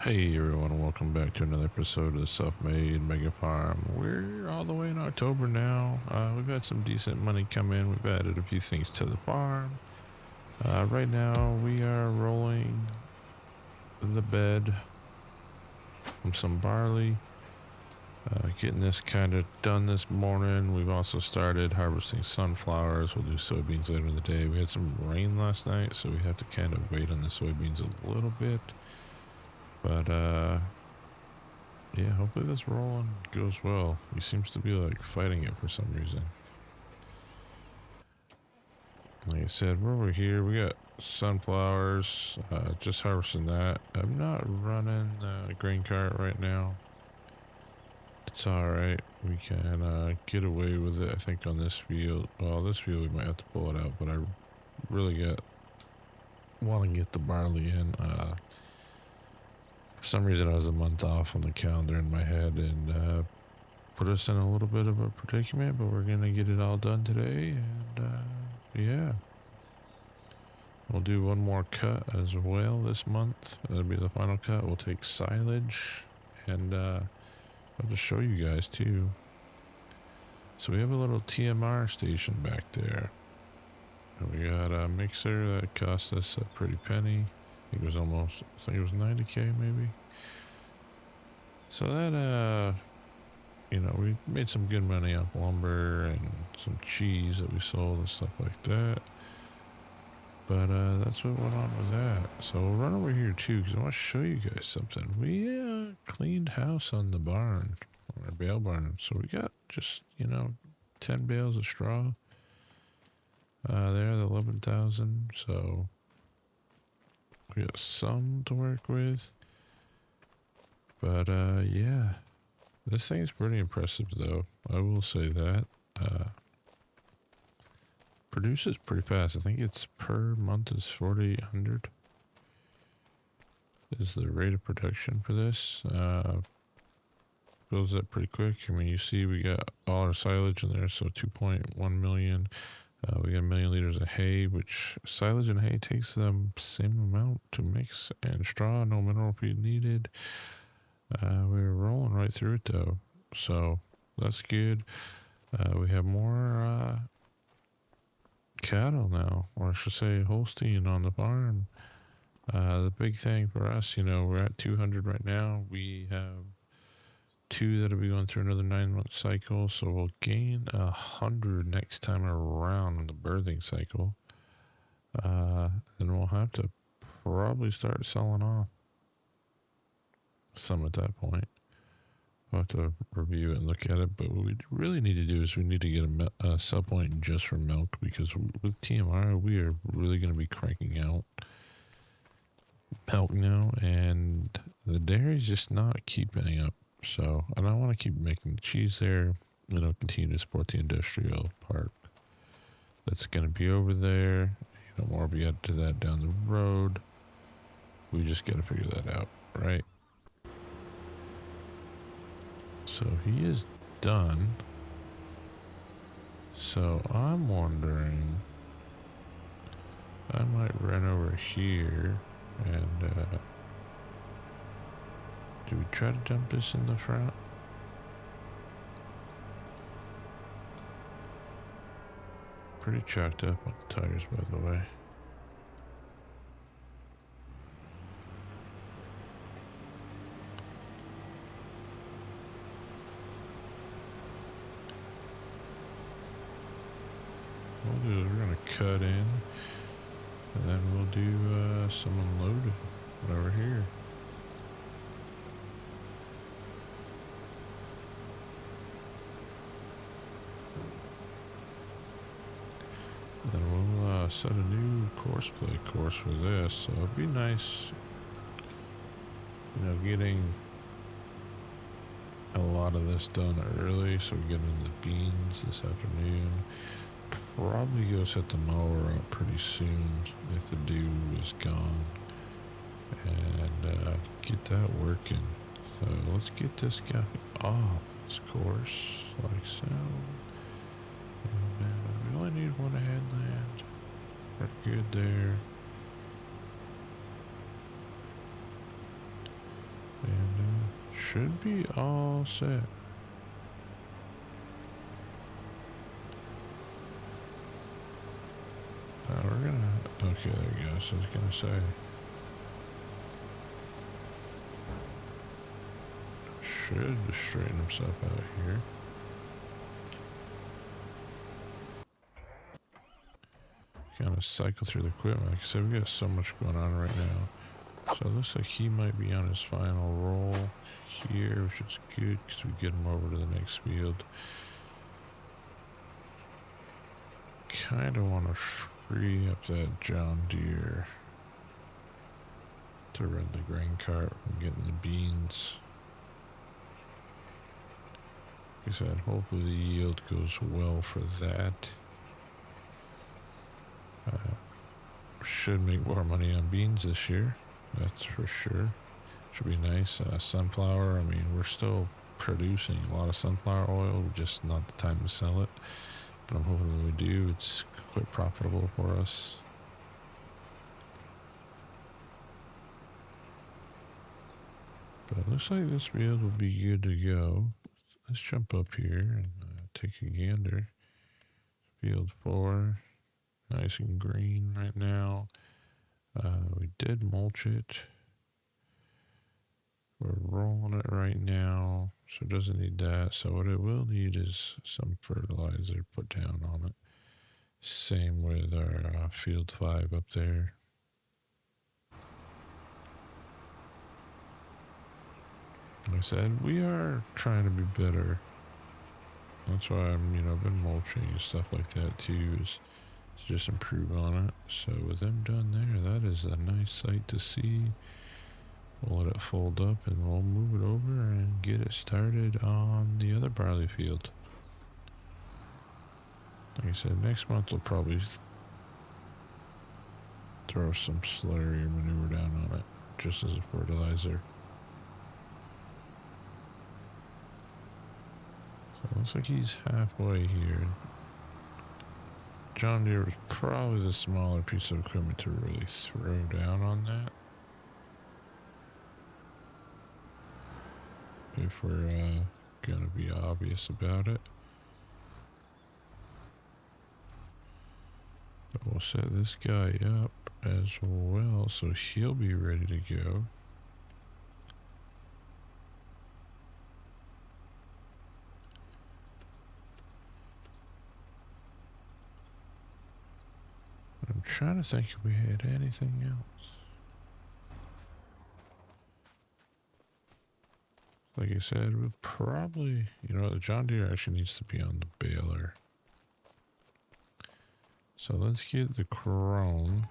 Hey everyone, welcome back to another episode of the Self-Made Mega Farm. We're all the way in October now. We've had some decent money come in. We've added a few things to the farm. Right now, we are rolling the bed from some barley. Getting this kind of done this morning. We've also started harvesting sunflowers. We'll do soybeans later in the day. We had some rain last night, so we have to kind of wait on the soybeans a little bit. But yeah, hopefully this rolling goes well. He seems to be like fighting it for some reason. Like I said, we're over here. We got sunflowers. Just harvesting that. I'm not running the grain cart right now. It's alright. We can get away with it, I think, on this field. Well, this field we might have to pull it out, but I really want to get the barley in. For some reason, I was a month off on the calendar in my head and put us in a little bit of a predicament, but we're going to get it all done today. And yeah, we'll do one more cut as well this month. That'll be the final cut. We'll take silage and I'll just show you guys too. So we have a little TMR station back there. And we got a mixer that cost us a pretty penny. I think it was 90K maybe. So that, we made some good money off lumber and some cheese that we sold and stuff like that. But that's what went on with that. So we'll run over here too, because I want to show you guys something. We cleaned house on the barn, our bale barn. So we got just, 10 bales of straw. There, the 11,000. So we got some to work with. But yeah, this thing is pretty impressive though. I will say that. Produces pretty fast. I think it's per month is 4,800 is the rate of production for this. Builds up pretty quick. I mean, you see we got all our silage in there, so 2.1 million. We got 1 million liters of hay, which silage and hay takes the same amount to mix, and straw, no mineral feed needed. We were rolling right through it though, so that's good. We have more cattle now, or I should say Holstein on the farm. The big thing for us, we're at 200 right now. We have 2 that'll be going through another 9-month cycle, so we'll gain 100 next time around in the birthing cycle. Then we'll have to probably start selling off some at that point. We'll have to review it and look at it, but what we really need to do is we need to get a sell point just for milk, because with TMR we are really going to be cranking out milk now, and the dairy's just not keeping up. So, and I want to keep making cheese there, continue to support the industrial park that's going to be over there. More will be added to that down the road. We just got to figure that out, right? So he is done. So I'm wondering, I might run over here and do we try to dump this in the front? Pretty chalked up on the tires, by the way. We're going to cut in, and then we'll do some unloading over here. Then we'll set a new course for this. So it'd be nice, getting a lot of this done early, so we get into the beans this afternoon. Probably go set the mower up pretty soon if the dew is gone, and get that working. So let's get this guy off this course like so. And we only need one headland. We're good there. should be all set. We're gonna, okay, there you go. So I was gonna say, should straighten himself out here. Kind of cycle through the equipment. Like I said, we got so much going on right now. So it looks like he might be on his final roll here, which is good because we get him over to the next field. Kind of want to free up that John Deere to run the grain cart and getting the beans. Like I said, hopefully the yield goes well for that. Should make more money on beans this year, that's for sure. Should be nice. Sunflower, I mean, we're still producing a lot of sunflower oil, just not the time to sell it. But I'm hoping when we do, it's quite profitable for us. But it looks like this field will be good to go. Let's jump up here and take a gander. Field 4, nice and green right now. We did mulch it. We're rolling it right now, so it doesn't need that. So what it will need is some fertilizer put down on it. Same with our field 5 up there. Like I said, we are trying to be better. That's why I'm, been mulching and stuff like that too, is to just improve on it. So with them done there, that is a nice sight to see. We'll let it fold up and we'll move it over and get it started on the other barley field. Like I said, next month we'll probably throw some slurry or manure down on it, just as a fertilizer. So it looks like he's halfway here. John Deere was probably the smaller piece of equipment to really throw down on that. If we're gonna be obvious about it. But we'll set this guy up as well, so he'll be ready to go. I'm trying to think if we had anything else. Like I said, we'll probably, the John Deere actually needs to be on the baler. So let's get the Crone.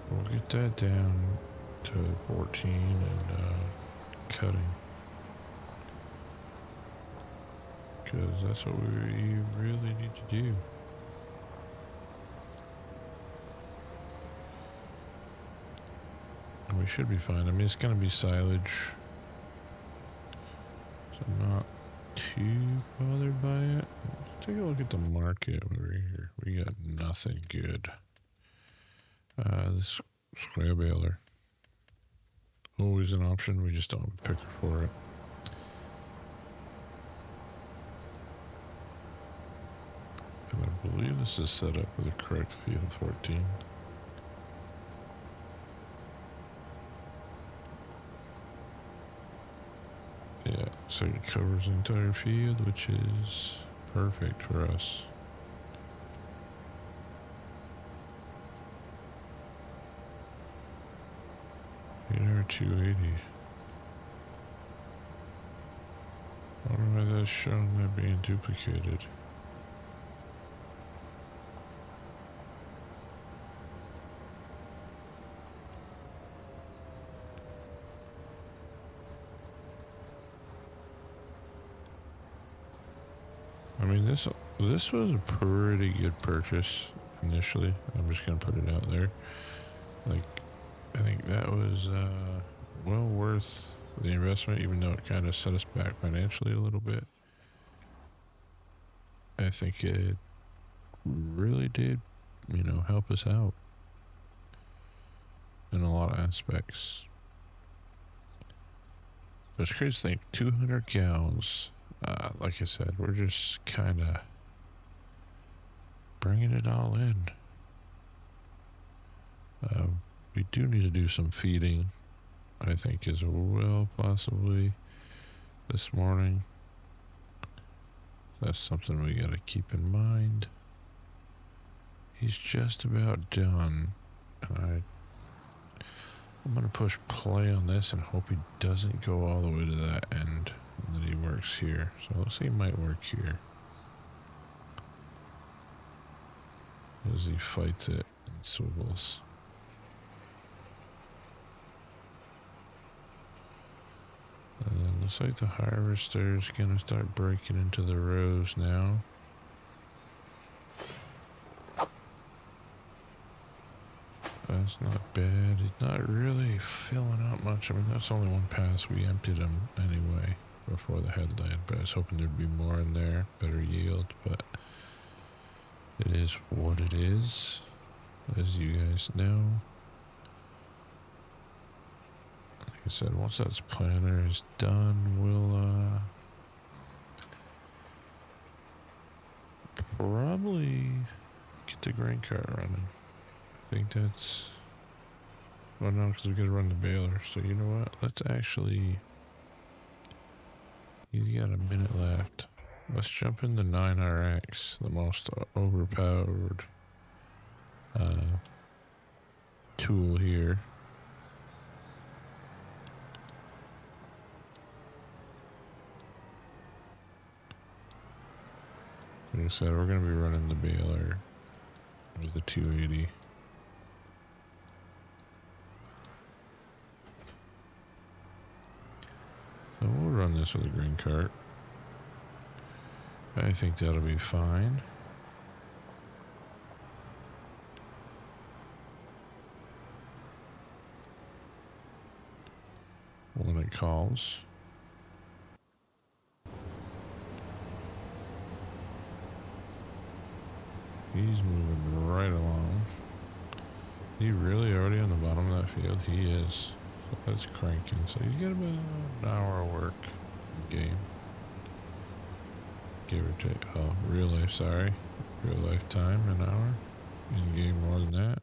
We'll get that down to 14 and cutting. Because that's what we really need to do. And we should be fine. I mean, it's going to be silage. So I'm not too bothered by it. Let's take a look at the market over here. We got nothing good. This square baler. Always an option. We just don't have a picker for it. And I believe this is set up with the correct field 14. Yeah, so it covers the entire field, which is perfect for us. Here, 280. I don't know why that's showing that being duplicated. I mean, this was a pretty good purchase initially. I'm just gonna put it out there. Like, I think that was well worth the investment, even though it kind of set us back financially a little bit. I think it really did, help us out in a lot of aspects. But it's crazy to think 200 gallons. Like I said, we're just kind of bringing it all in. We do need to do some feeding, I think, as well, possibly this morning. That's something we gotta keep in mind. He's just about done, and I'm gonna push play on this and hope he doesn't go all the way to that end and that he works here. So let's see, he might work here as he fights it and swivels. And looks like the harvester's gonna start breaking into the rows now. That's not bad. He's not really filling out much. I mean, that's only one pass. We emptied him anyway before the headland, but I was hoping there'd be more in there, better yield, but it is what it is, as you guys know. Like I said, once that planter is done, we'll probably get the grain cart running. I think that's... Well, no, because we gotta run the baler. So you know what? Let's actually... He's got a minute left. Let's jump in the 9RX, the most overpowered tool here. Like I said, we're going to be running the baler with the 280. So we'll run this with a green cart. I think that'll be fine. When it calls. He's moving right along. He really already on the bottom of that field? He is. So that's cranking. So you get about an hour of work in game. Give or take. Oh, real life, sorry. Real life time, an hour. In game more than that.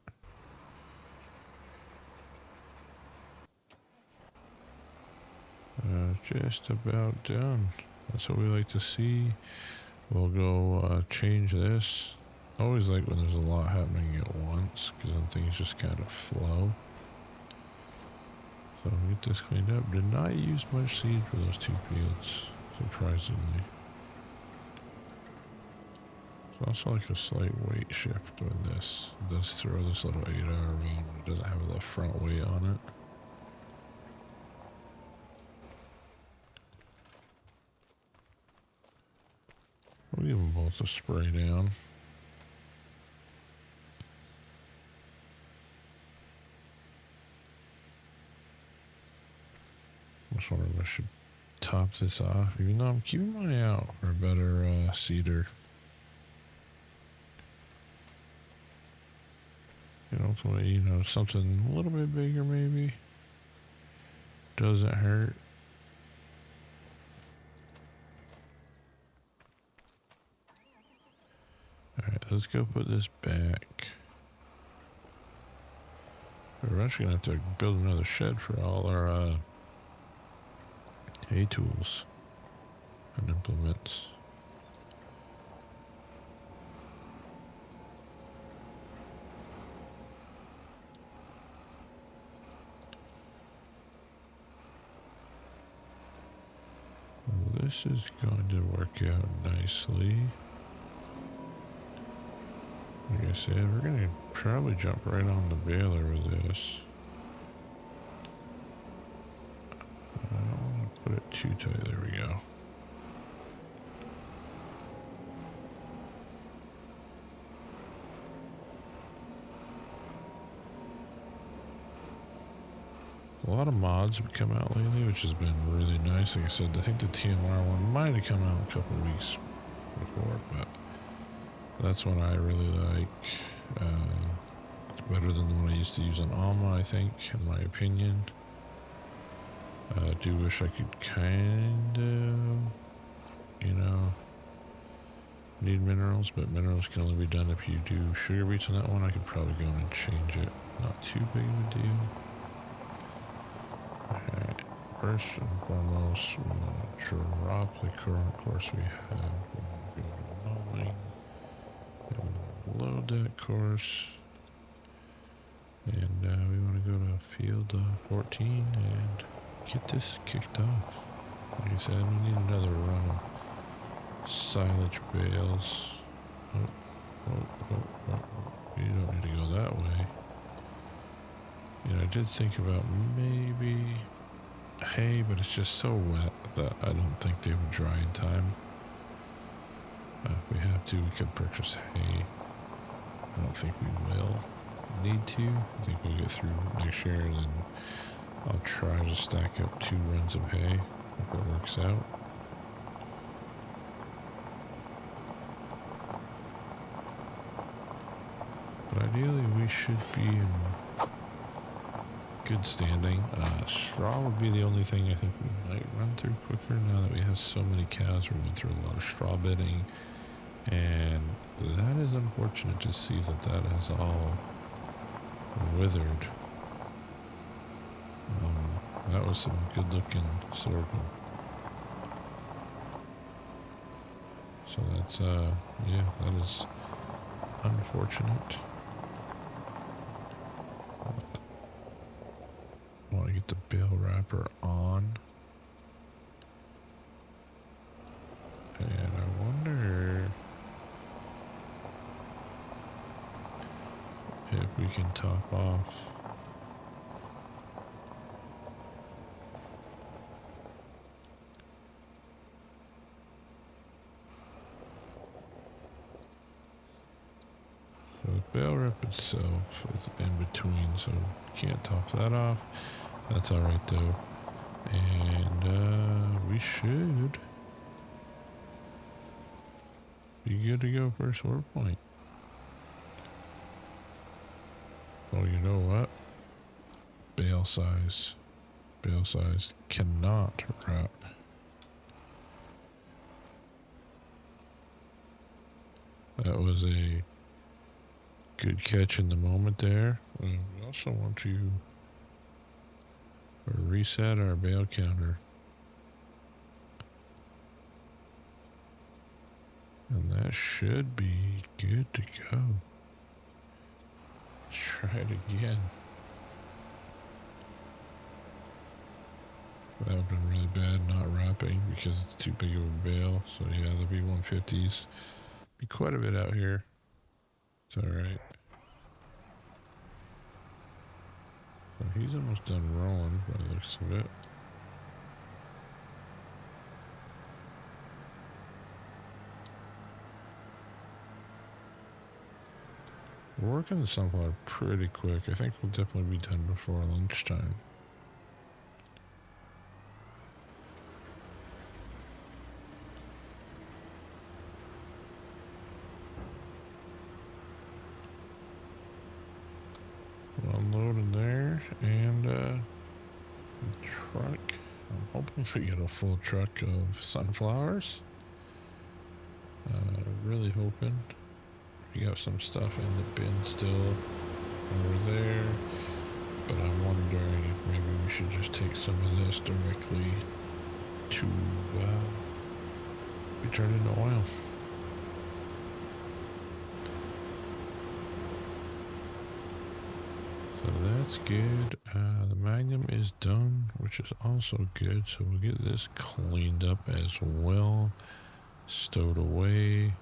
Just about done. That's what we like to see. We'll go change this. Always like when there's a lot happening at once, because then things just kind of flow. So get this cleaned up. Did not use much seed for those two fields, surprisingly. It's also like a slight weight shift with this. It does throw this little 8-hour round, but it doesn't have the front weight on it. We'll give them both a spray down. I just wonder if I should top this off, even though I'm keeping my eye out for a better seeder. Something a little bit bigger maybe. Doesn't hurt. Alright, let's go put this back. We're eventually going to have to build another shed for all our hay tools and implements. Well, this is going to work out nicely. Like I said, we're going to probably jump right on the baler with this. I don't want to put it too tight. There we go. A lot of mods have come out lately, which has been really nice. Like I said, I think the TMR one might have come out a couple weeks before, but That's one I really like. It's better than the one I used to use on Alma, I think, in my opinion. I do wish I could kind of, need minerals, but minerals can only be done if you do sugar beets on that one. I could probably go in and change it. Not too big of a deal. Alright, first and foremost, we want to drop the current course we have. We want to go to mowing. And load that course. And we want to go to field 14 and get this kicked off. Like I said, we need another run of silage bales. You don't need to go that way. I did think about maybe hay, but it's just so wet that I don't think they would dry in time. If we have to, we could purchase hay. I don't think we will need to. I think we'll get through next year, and then I'll try to stack up 2 runs of hay if it works out. But ideally, we should be in good standing. Straw would be the only thing I think we might run through quicker now that we have so many cows. We're going through a lot of straw bedding, and that is unfortunate to see that has all withered. That was some good looking sorghum. So that's yeah, that is unfortunate. I want to get the bale wrapper on. And I wonder if we can top off. So the bale wrap itself is in between, so can't top that off. That's alright though. And we should be good to go for a sword point. Oh, you know what? Bale size. Bale size cannot wrap. That was a good catch in the moment there. We also want to reset our bale counter. And that should be good to go. Let's try it again. That would have been really bad not wrapping because it's too big of a bale. So yeah, the B150s be quite a bit out here. It's alright. So he's almost done rolling by the looks of it. We're working the sunflower pretty quick. I think we'll definitely be done before lunchtime. Unloading there, and the truck. I'm hoping we get a full truck of sunflowers. Really hoping. We got some stuff in the bin still over there, but I'm wondering if maybe we should just take some of this directly to be turned into oil. So that's good. The Magnum is done, which is also good. So we'll get this cleaned up as well, stowed away.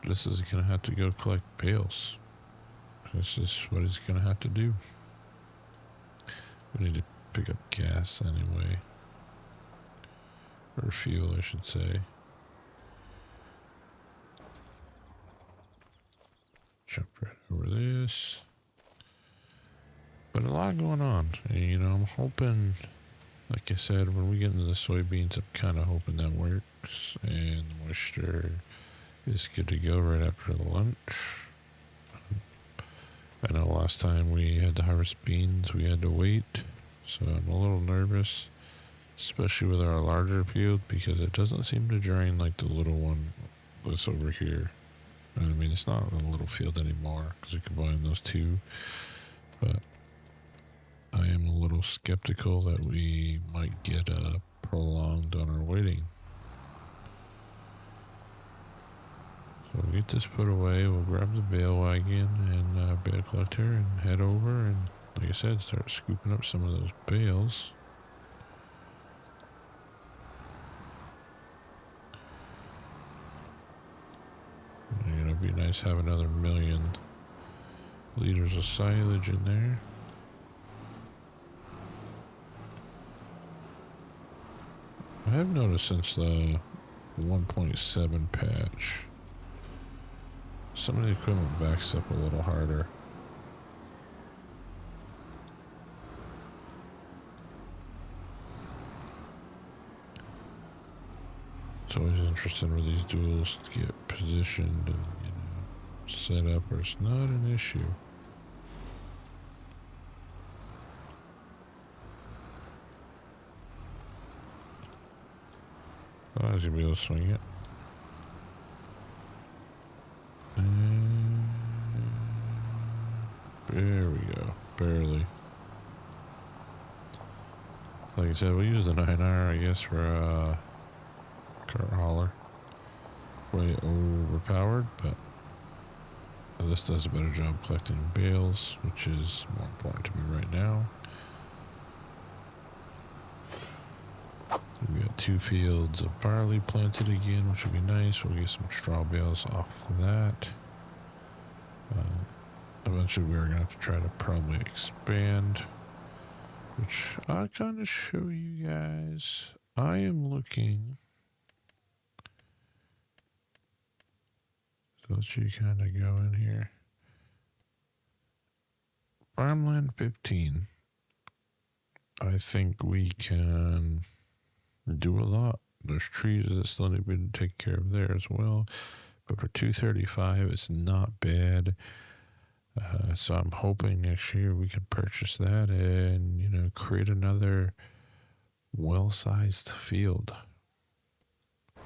This is going to have to go collect bales. This is what it's going to have to do. We need to pick up gas anyway. Or fuel, I should say. Jump right over this. But a lot going on. And, I'm hoping, like I said, when we get into the soybeans, I'm kind of hoping that works. And the canister is good to go right after lunch. I know last time we had to harvest beans, we had to wait, so I'm a little nervous, especially with our larger field, because it doesn't seem to drain like the little one that's over here. I mean, it's not a little field anymore because we combined those two, but I am a little skeptical that we might get prolonged on our waiting. So we'll get this put away, we'll grab the bale wagon and bale collector and head over and, like I said, start scooping up some of those bales. And it'd be nice to have another 1,000,000 liters of silage in there. I have noticed since the 1.7 patch, some of the equipment backs up a little harder. It's always interesting where these duels get positioned and, set up, or it's not an issue. Oh, I was gonna be able to swing it. And there we go. Barely. Like I said, we use the 9R, I guess, for cart hauler. Way overpowered, but this does a better job collecting bales, which is more important to me right now. We got 2 fields of barley planted again, which will be nice. We'll get some straw bales off of that. Eventually we're going to have to try to probably expand, which I'll kind of show you guys. I am looking, so let's you kind of go in here. Farmland 15. I think we can do a lot. There's trees that still need to be taken care of there as well. But for 235, it's not bad. So I'm hoping next year we can purchase that and, create another well-sized field. I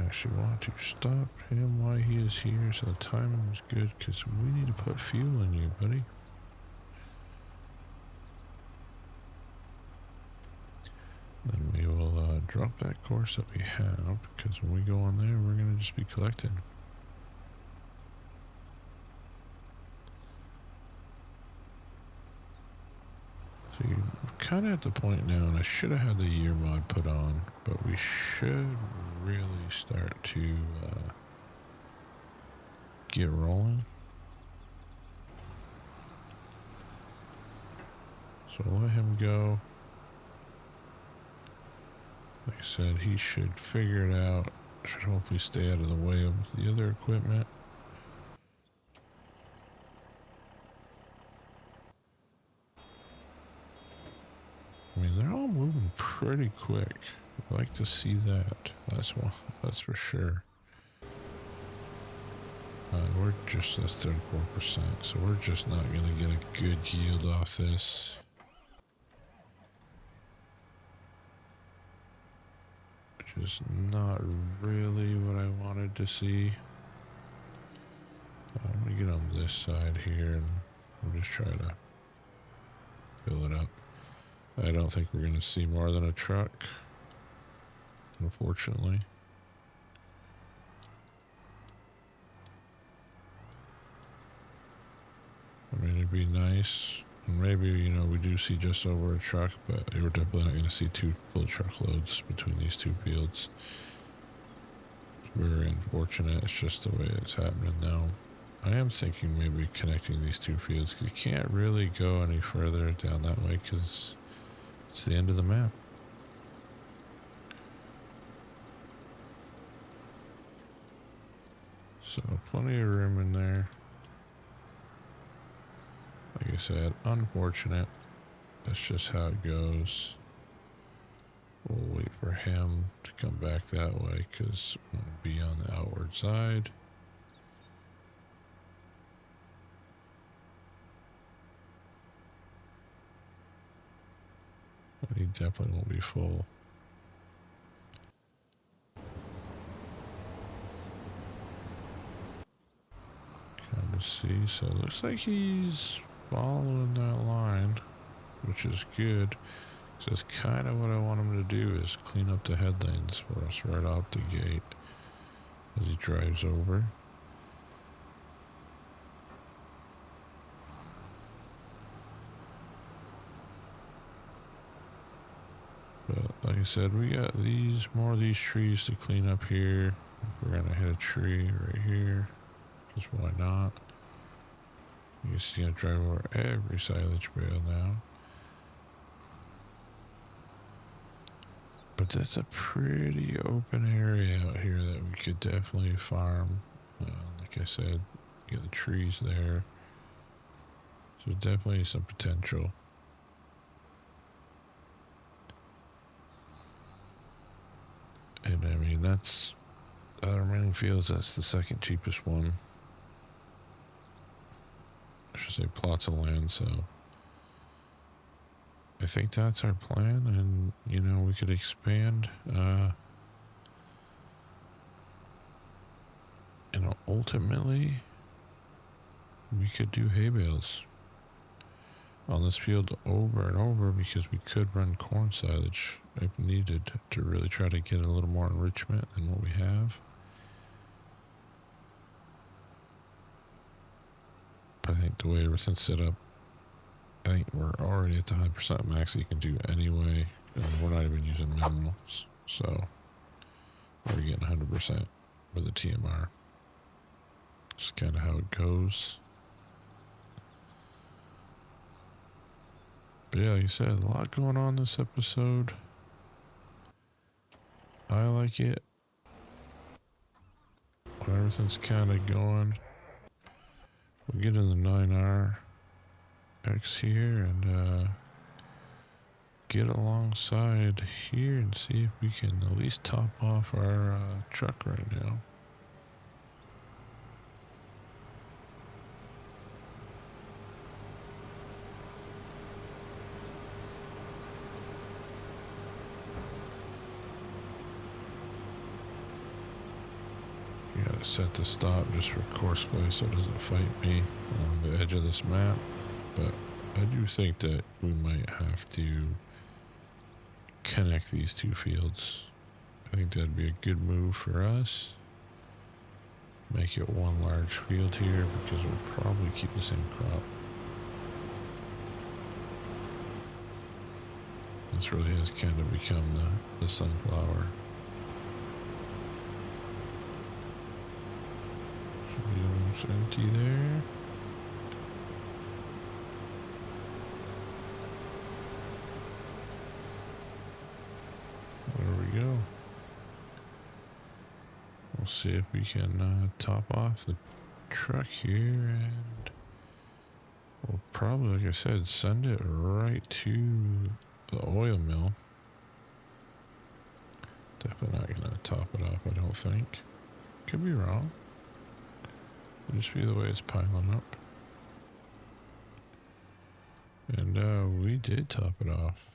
actually want to stop him while he is here, so the timing is good, because we need to put fuel in you, buddy. Then we will drop that course that we have, because when we go on there, we're going to just be collecting. So you're kind of at the point now, and I should have had the year mod put on, but we should really start to get rolling. So let him go. Like I said, he should figure it out. Should hopefully stay out of the way of the other equipment. I mean, they're all moving pretty quick. I like to see that. That's for sure. We're just at 34%, so we're just not going to get a good yield off this. Just not really what I wanted to see. I'm going to get on this side here and we'll just try to fill it up. I don't think we're going to see more than a truck, unfortunately. I mean, it'd be nice. And maybe, we do see just over a truck, but we're definitely not going to see 2 full truckloads between these 2 fields. It's very unfortunate. It's just the way it's happening now. I am thinking maybe connecting these 2 fields, because you can't really go any further down that way because it's the end of the map. So plenty of room in there. Like I said, unfortunate. That's just how it goes. We'll wait for him to come back that way because we'll be on the outward side. But he definitely won't be full. Kind of see, so it looks like he's following that line, which is good. So that's kind of what I want him to do, is clean up the headlands for us right off the gate as he drives over. But like I said, we got more of these trees to clean up here. We're gonna hit a tree right here, because why not? You see, I drive over every silage bale now. But that's a pretty open area out here that we could definitely farm. Like I said, get the trees there. So definitely some potential. And I mean, that's the remaining fields, that's the second cheapest one. I should say plots of land, so I think that's our plan, and you know, we could expand. And ultimately, we could do hay bales on this field over and over, because we could run corn silage if needed to really try to get a little more enrichment than what we have. But I think the way everything's set up, I think we're already at the 100% max that you can do anyway. We're not even using minimals, so we're getting 100% with the TMR. Just kind of how it goes. But yeah, like you said, a lot going on this episode. I like it. Everything's kind of going. We'll get in the 9R X here and get alongside here and see if we can at least top off our truck right now. You gotta set the stop just for course play so it doesn't fight me on the edge of this map. But I do think that we might have to connect these two fields. I think that'd be a good move for us. Make it one large field here, because we'll probably keep the same crop. This really has kind of become the sunflower. Should be almost empty there. There we go. We'll see if we can top off the truck here, and we'll probably, like I said, send it right to the oil mill. Definitely not gonna top it off, I don't think. Could be wrong. It'll just be the way it's piling up. And we did top it off.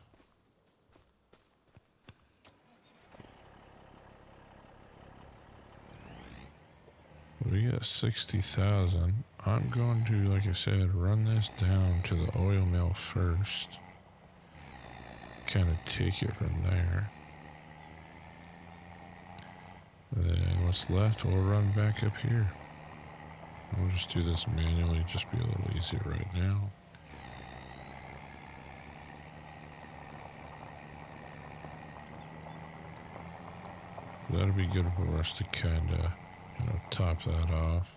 We got 60,000. I'm going to, like I said, run this down to the oil mill first. Kind of take it from there. Then what's left, we'll run back up here. We'll just do this manually, just be a little easier right now. That'll be good for us to kind of, top that off.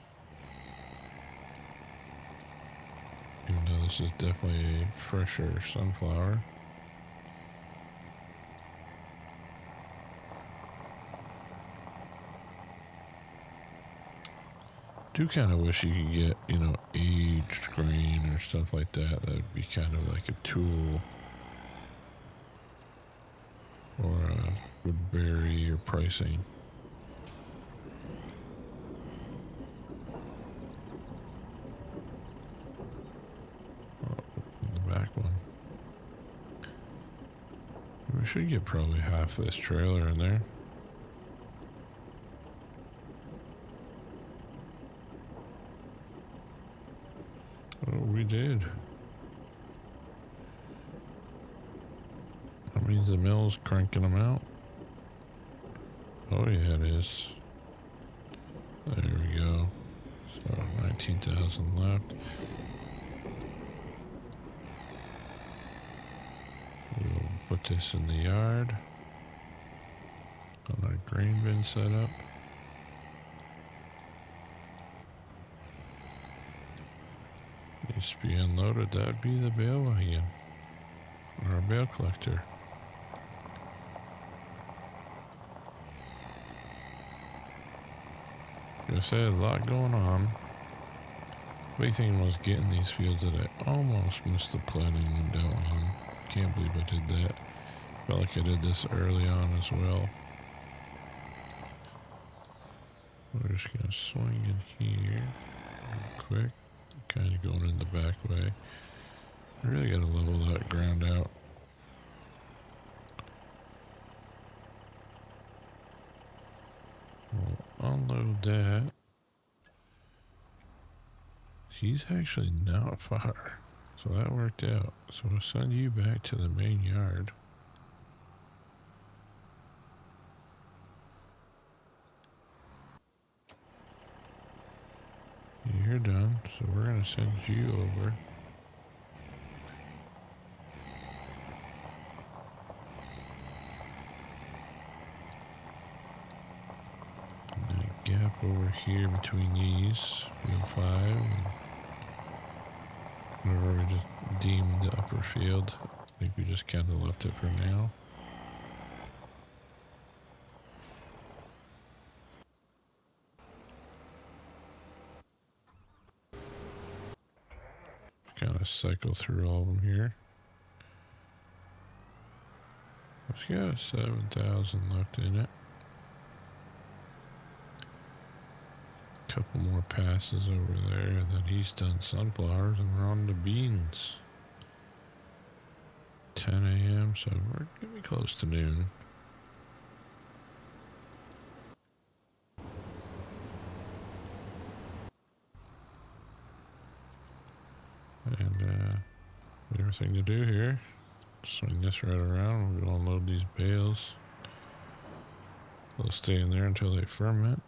Even though this is definitely a fresher sunflower. Do kind of wish you could get, aged grain or stuff like that. That would be kind of like a tool. Or would vary your pricing. The back one. We should get probably half this trailer in there. Oh, we did. That means the mill's cranking them out. Oh yeah, it is. There we go. So 19,000 left. We'll put this in the yard. On our grain bin setup. Needs to be unloaded. That'd be the bale wagon. Or a bale collector. Like I said, a lot going on. Big thing was getting these fields that I almost missed the planning window on. Can't believe I did that. Felt like I did this early on as well. We're just gonna swing in here real quick. Kind of going in the back way. I really gotta level that ground out. We'll unload that. He's actually not far. So that worked out. So we'll send you back to the main yard. You're done. So we're going to send you over. And that gap over here between these. Field 5 and whatever we just deemed the upper field. I think we just kind of left it for now. Kind of cycle through all of them here. It's got 7,000 left in it. Couple more passes over there, and then he's done sunflowers, and we're on to beans. 10 a.m., so we're gonna be close to noon. And everything to do here. Swing this right around. We'll unload these bales. They'll stay in there until they ferment.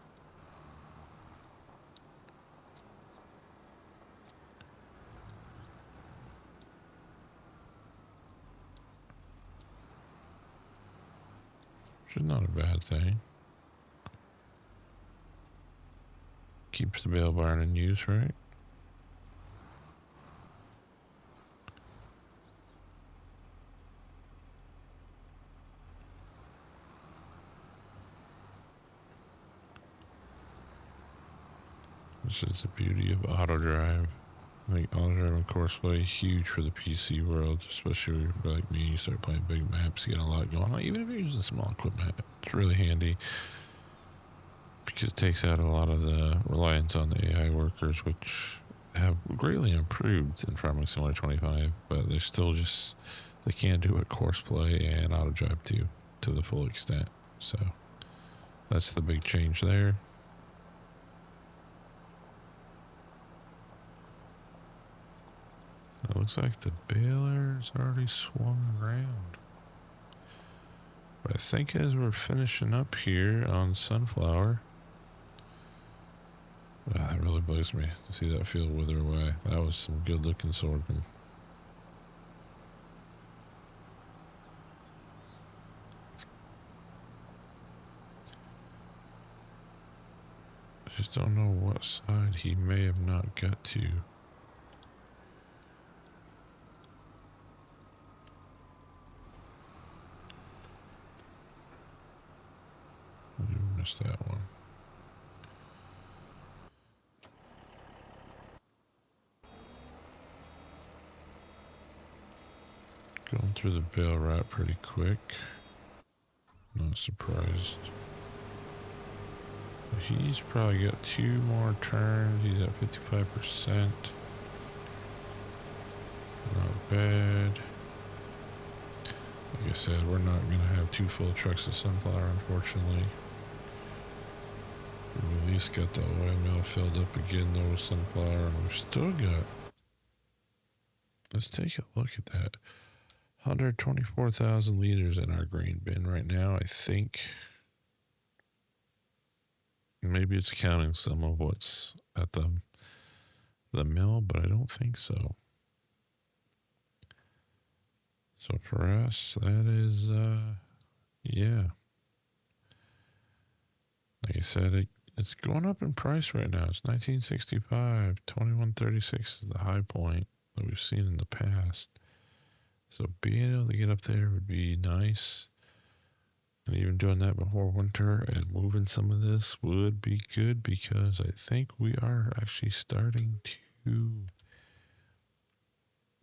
Which is not a bad thing. Keeps the bale barn in use, right? This is the beauty of auto drive. I think auto drive and courseplay huge for the PC world, especially if you're like me, you start playing big maps, you get a lot going on. Even if you're using small equipment, it's really handy because it takes out a lot of the reliance on the AI workers, which have greatly improved in Farming Simulator 25, but they're still just, they can't do what courseplay and auto drive do to the full extent. So that's the big change there. It looks like the baler's already swung around. But I think as we're finishing up here on sunflower, that really bugs me to see that field wither away. That was some good looking sorghum. I just don't know what side he may have not got to. Missed that one. Going through the bale route pretty quick. No, not surprised. He's probably got 2 more turns. He's at 55%. Not bad. Like I said, we're not going to have 2 full trucks of sunflower, unfortunately. We've at least got the oil mill filled up again, though, with sunflower. And we've still got... Let's take a look at that. 124,000 liters in our grain bin right now, I think. Maybe it's counting some of what's at the mill, but I don't think so. So for us, that is, yeah. Like I said, it's going up in price right now. It's $19.65. $21.36 is the high point that we've seen in the past. So being able to get up there would be nice. And even doing that before winter and moving some of this would be good, because I think we are actually starting to...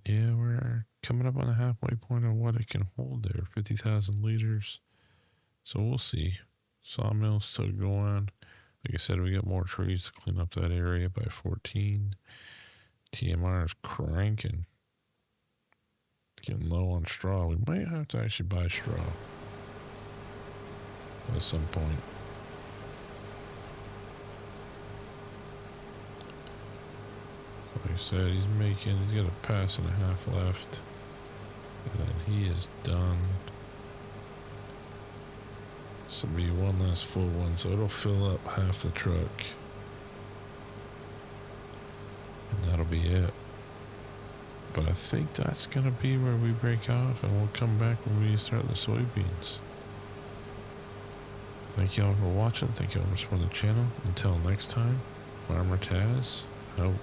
Yeah, we're coming up on the halfway point of what it can hold there. 50,000 liters. So we'll see. Sawmill's still going. Like I said, we got more trees to clean up that area by 14. TMR is cranking. Getting low on straw. We might have to actually buy straw at some point. Like I said, he's got a pass and a half left. And then he is done. This will be one last full one, so it'll fill up half the truck. And that'll be it. But I think that's going to be where we break off, and we'll come back when we start the soybeans. Thank y'all for watching. Thank y'all for supporting the channel. Until next time, Farmer Taz out.